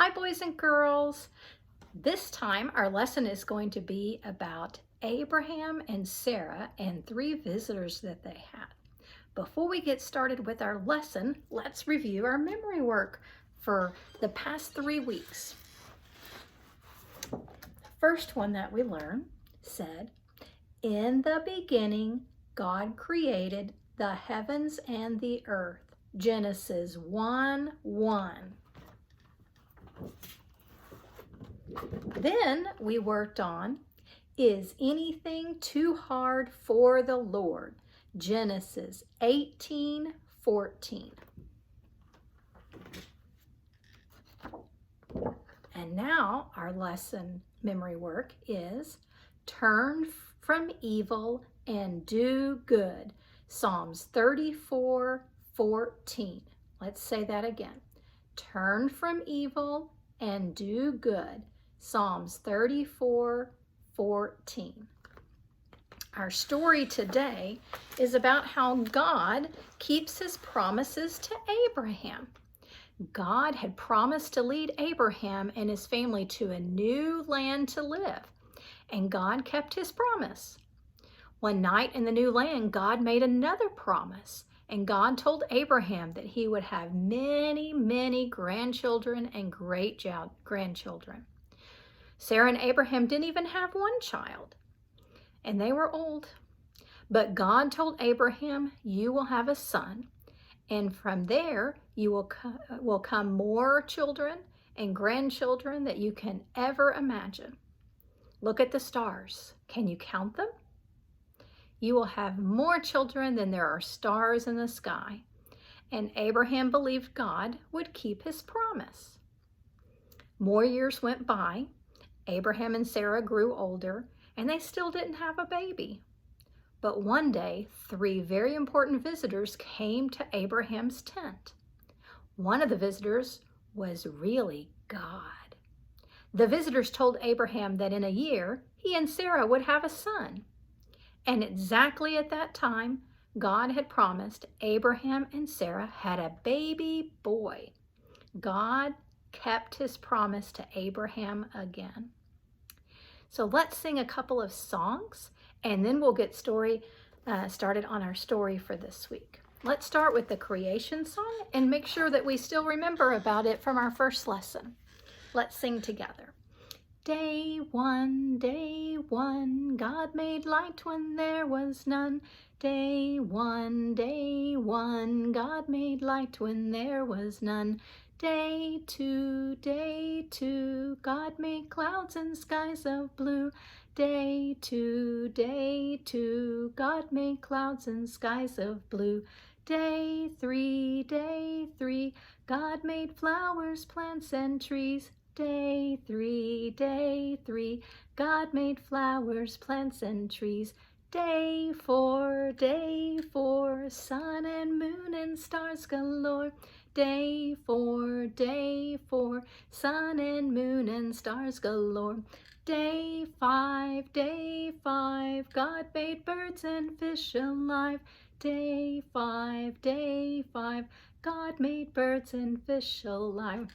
Hi, boys and girls. This time our lesson is going to be about Abraham and Sarah and 3 visitors that they had. Before we get started with our lesson, let's review our memory work for the past 3 weeks. The first one that we learned said, "In the beginning, God created the heavens and the earth." Genesis 1:1. Then we worked on, "Is anything too hard for the Lord?" Genesis 18:14. And now our lesson memory work is, "Turn from evil and do good." Psalms 34:14. Let's say that again. Turn from evil and do good. Psalms 34:14. Our story today is about how God keeps his promises to Abraham. God had promised to lead Abraham and his family to a new land to live, and God kept his promise. One night in the new land, God made another promise, and God told Abraham that he would have many, many grandchildren and great-grandchildren. Sarah and Abraham didn't even have one child, and they were old. But God told Abraham, "You will have a son, and from there you will come more children and grandchildren that you can ever imagine. Look at the stars. Can you count them? You will have more children than there are stars in the sky." And Abraham believed God would keep his promise. More years went by. Abraham and Sarah grew older, and they still didn't have a baby. But one day, 3 very important visitors came to Abraham's tent. One of the visitors was really God. The visitors told Abraham that in a year, he and Sarah would have a son. And exactly at that time, God had promised Abraham and Sarah had a baby boy. God kept his promise to Abraham again. So let's sing a couple of songs, and then we'll get started on our story for this week. Let's start with the creation song and make sure that we still remember about it from our first lesson. Let's sing together. Day one, God made light when there was none. Day one, God made light when there was none. Day two, God made clouds and skies of blue. Day two, God made clouds and skies of blue. Day three, God made flowers, plants, and trees. Day three, God made flowers, plants, and trees. Day four, sun and moon and stars galore. Day four, sun and moon and stars galore. Day five, God made birds and fish alive. Day five, God made birds and fish alive.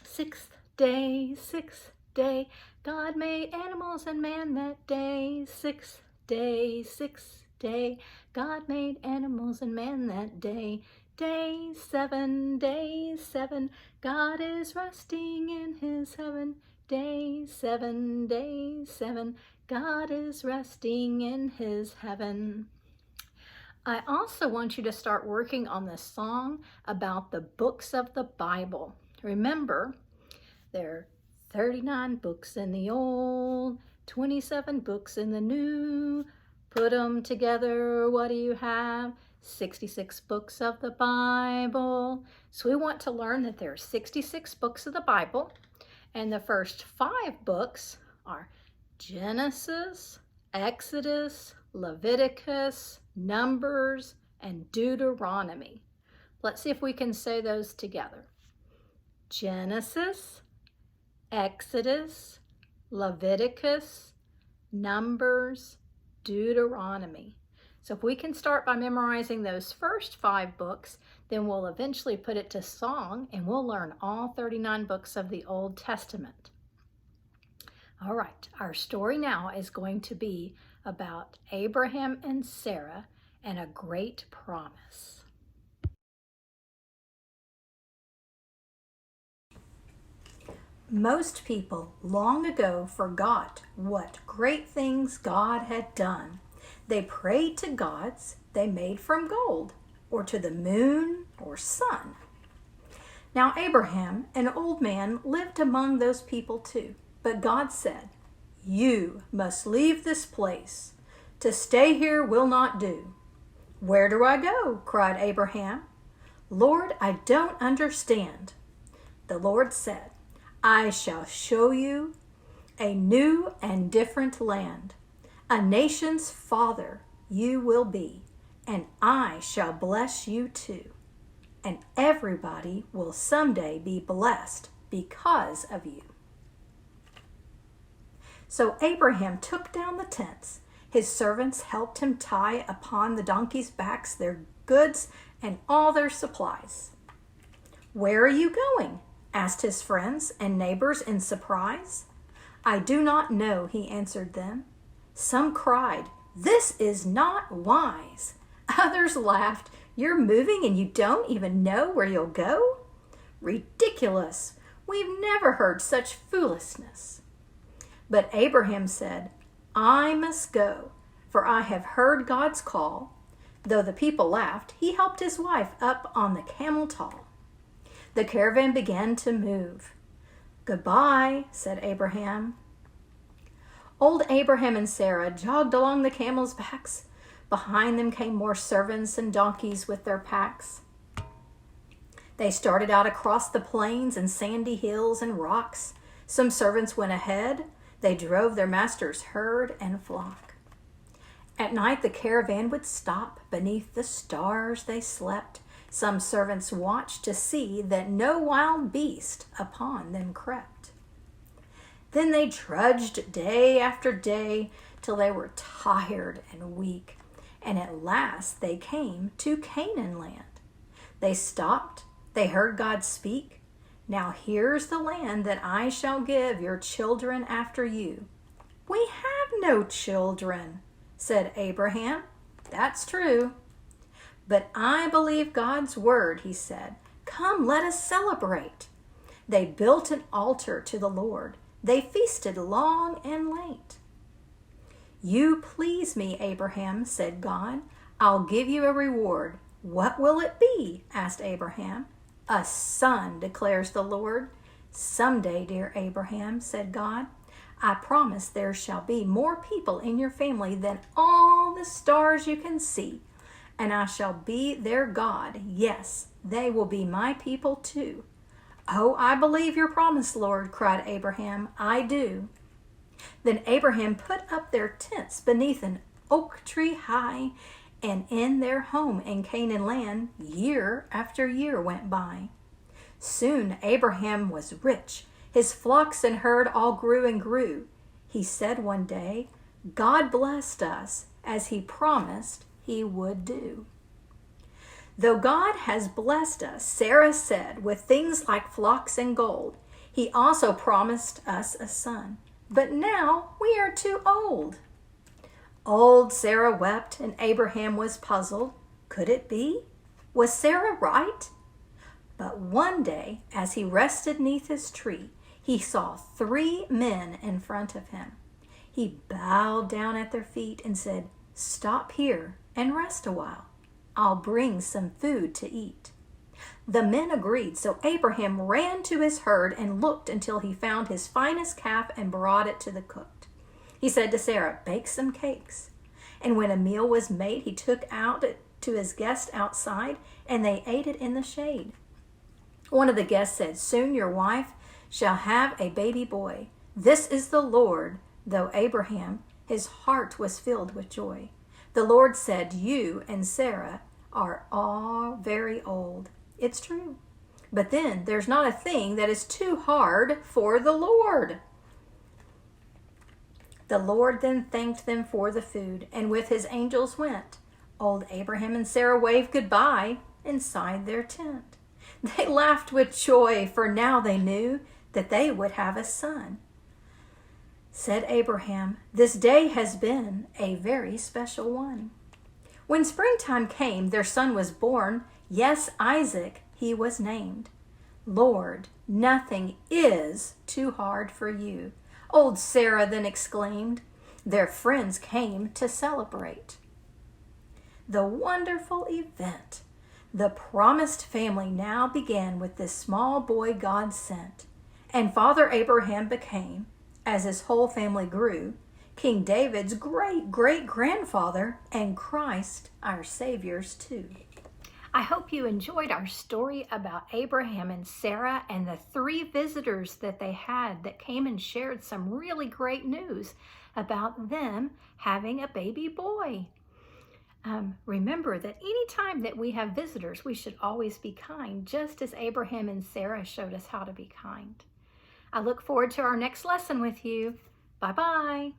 Sixth day, God made animals and man that day. Sixth day, God made animals and man that day. Day seven, God is resting in his heaven. Day seven, God is resting in his heaven. I also want you to start working on the song about the books of the Bible. Remember, there are 39 books in the Old, 27 books in the New. Put them together, what do you have? 66 books of the Bible. So we want to learn that there are 66 books of the Bible, and the first 5 books are Genesis, Exodus, Leviticus, Numbers, and Deuteronomy. Let's see if we can say those together. Genesis, Exodus, Leviticus, Numbers, Deuteronomy. So if we can start by memorizing those first 5 books, then we'll eventually put it to song and we'll learn all 39 books of the Old Testament. All right, our story now is going to be about Abraham and Sarah and a great promise. Most people long ago forgot what great things God had done. They prayed to gods they made from gold, or to the moon or sun. Now Abraham, an old man, lived among those people too. But God said, "You must leave this place. To stay here will not do." "Where do I go?" cried Abraham. "Lord, I don't understand." The Lord said, "I shall show you a new and different land. A nation's father you will be, and I shall bless you too. And everybody will someday be blessed because of you." So Abraham took down the tents. His servants helped him tie upon the donkeys' backs their goods and all their supplies. "Where are you going?" asked his friends and neighbors in surprise. "I do not know," he answered them. Some cried, "This is not wise." Others laughed, "You're moving and you don't even know where you'll go? Ridiculous! We've never heard such foolishness." But Abraham said, "I must go, for I have heard God's call." Though the people laughed, he helped his wife up on the camel tall. The caravan began to move. "Goodbye," said Abraham. Old Abraham and Sarah jogged along the camels' backs. Behind them came more servants and donkeys with their packs. They started out across the plains and sandy hills and rocks. Some servants went ahead. They drove their master's herd and flock. At night the caravan would stop. Beneath the stars they slept. Some servants watched to see that no wild beast upon them crept. Then they trudged day after day till they were tired and weak, and at last they came to Canaan land. They stopped, they heard God speak. "Now here's the land that I shall give your children after you." "We have no children," said Abraham. "That's true." "But I believe God's word," he said. "Come, let us celebrate." They built an altar to the Lord. They feasted long and late. "You please me, Abraham," said God. "I'll give you a reward." "What will it be?" asked Abraham. "A son," declares the Lord. "Someday, dear Abraham," said God, "I promise there shall be more people in your family than all the stars you can see. And I shall be their God. Yes, they will be my people too." "Oh, I believe your promise, Lord," cried Abraham. "I do." Then Abraham put up their tents beneath an oak tree high, and in their home in Canaan land, year after year went by. Soon Abraham was rich. His flocks and herd all grew and grew. He said one day, "God blessed us as he promised he would do." Though God has blessed us, Sarah said, with things like flocks and gold, he also promised us a son. But now we are too old. Old Sarah wept, and Abraham was puzzled. Could it be? Was Sarah right? But one day, as he rested 'neath his tree, he saw 3 men in front of him. He bowed down at their feet and said, "Stop here and rest a while. I'll bring some food to eat." The men agreed, so Abraham ran to his herd and looked until he found his finest calf and brought it to the cook. He said to Sarah, "Bake some cakes." And when a meal was made, he took out to his guests outside, and they ate it in the shade. One of the guests said, "Soon your wife shall have a baby boy. This is the Lord," though Abraham, his heart was filled with joy. The Lord said, "You and Sarah are all very old." It's true. But then there's not a thing that is too hard for the Lord. The Lord then thanked them for the food, and with his angels went Old Abraham and Sarah waved goodbye inside their tent. They laughed with joy, for now they knew that they would have a son. Said Abraham, "This day has been a very special one." When springtime came, their son was born. Yes, Isaac he was named. "Lord, nothing is too hard for you," old Sarah then exclaimed. Their friends came to celebrate the wonderful event. The promised family now began with this small boy God sent, and Father Abraham became, as his whole family grew, King David's great-great-grandfather and Christ our Savior's too. I hope you enjoyed our story about Abraham and Sarah and the 3 visitors that they had that came and shared some really great news about them having a baby boy. Remember that anytime that we have visitors, we should always be kind, just as Abraham and Sarah showed us how to be kind. I look forward to our next lesson with you. Bye-bye.